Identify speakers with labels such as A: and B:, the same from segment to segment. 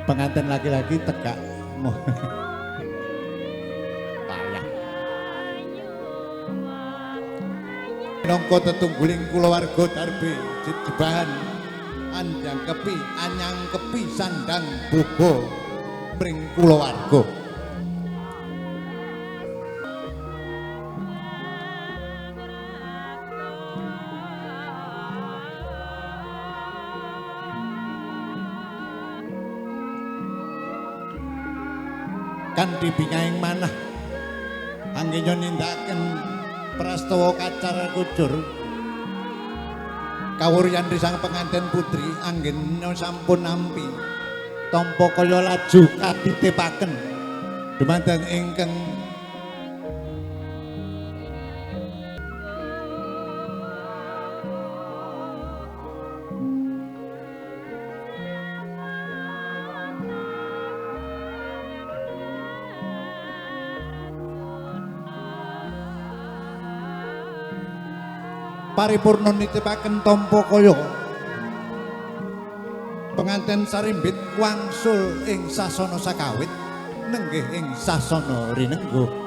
A: pengantin laki-laki tegak payah minangka tetungguling kulawarga Darbe jebahan anyangkepi sandang boga mring kulawarga kanthi pingaing manah anggenyo nindakaken prastawa kacar kucur kawuryan sang pengantin putri anggenyo sampun nampi tampa kaya laju katitipaken dumateng ingkang paripurna nitipaken tampa kaya pengantin sarimbit wangsul ing sasana sakawit nenggih ing sasana rinenggo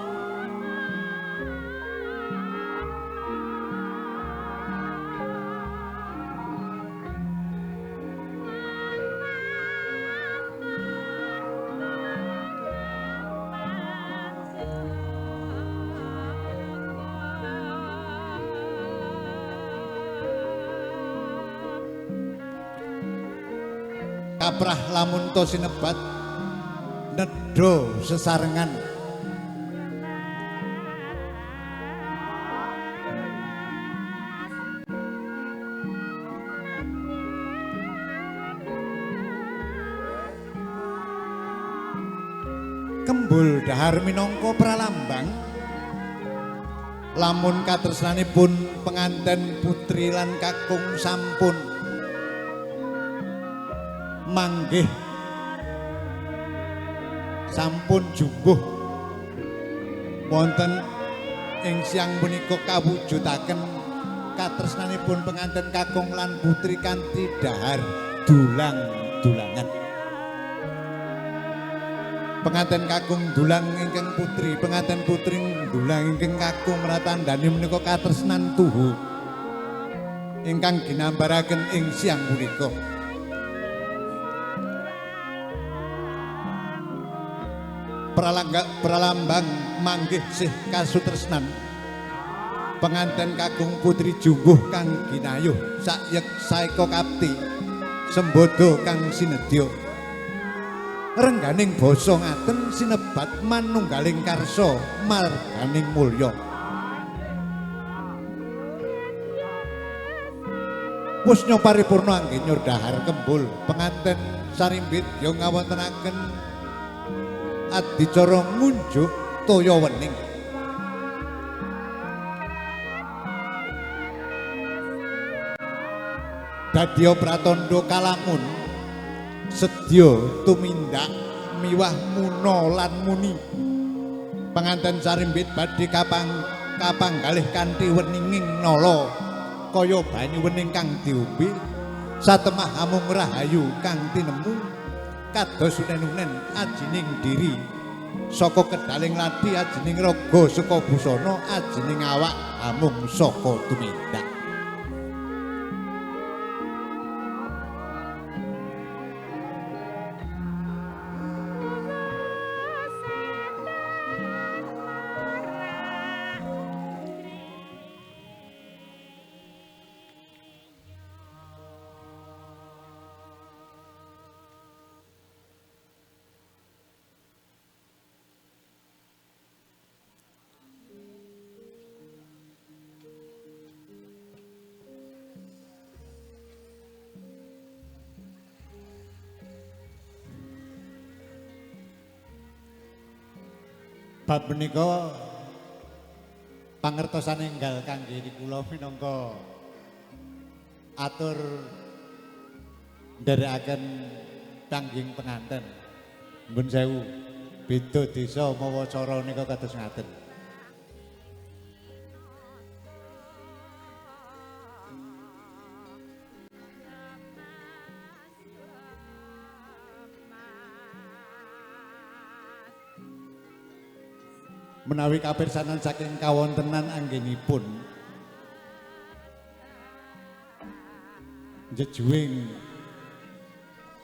A: kaprah lamun to sinebat nedha sesarengan kembul dahar minangka pralambang lamun katresnanipun penganten putri lan kakung sampun manggih sampun jumbuh wonten ing siang punika kawujudaken katresnanipun penganten kakung lan putri kanthi dahar dulang-dulangan penganten kakung dulang ingkang putri penganten putri dulang ingkang kakung ratandhani menika katresnan tuhu ingkang ginambaraken ing siang punika pralambang manggih sih kasutresnan penganten kakung putri jumbuh kang ginayuh sayek saeka kapti sembodo kang sinedya rengganing basa ngaten sinebat manunggaling karsa marganing mulya pusnya paripurna anggenyo dahar kembul penganten sarimbit ya ngawontenaken adicara ngunjuk toya wening dadya pratandha kalamun sedya tumindak miwah muna lan muni penganten sarimbit badhe kapanggalih kanthi weninging nala kaya banyu wening kang diombe satemah amung rahayu kang tinemu kados unen-unen ajining diri saka kedaling lati ajining raga saka busana ajining awak amung saka tumindak bab menika pangertosan enggal kangge kula minangka atur nderekaken tangging penganten. Mbun sewu, beda desa mawa cara nika kados ngaten. menawi kapirsanan saking kawontenan anggenipun jejuing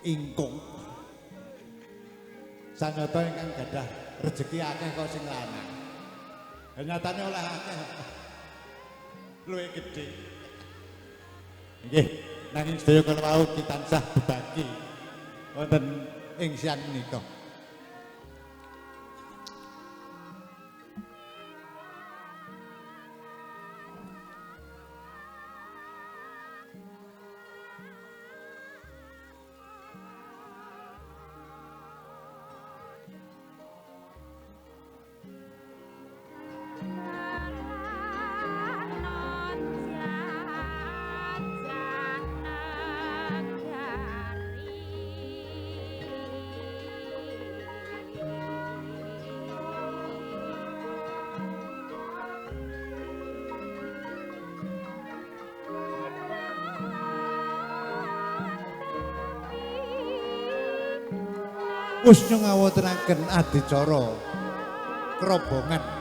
A: ingkung sanyata ingkang gadah rejeki akeh kok sing lanang. Nyatane oleh akeh luwih gedhe. Nggih, nanging sedaya kala wau kita tansah bebagi wonten ing siang menika. Wis ngawontenaken adicara krobongan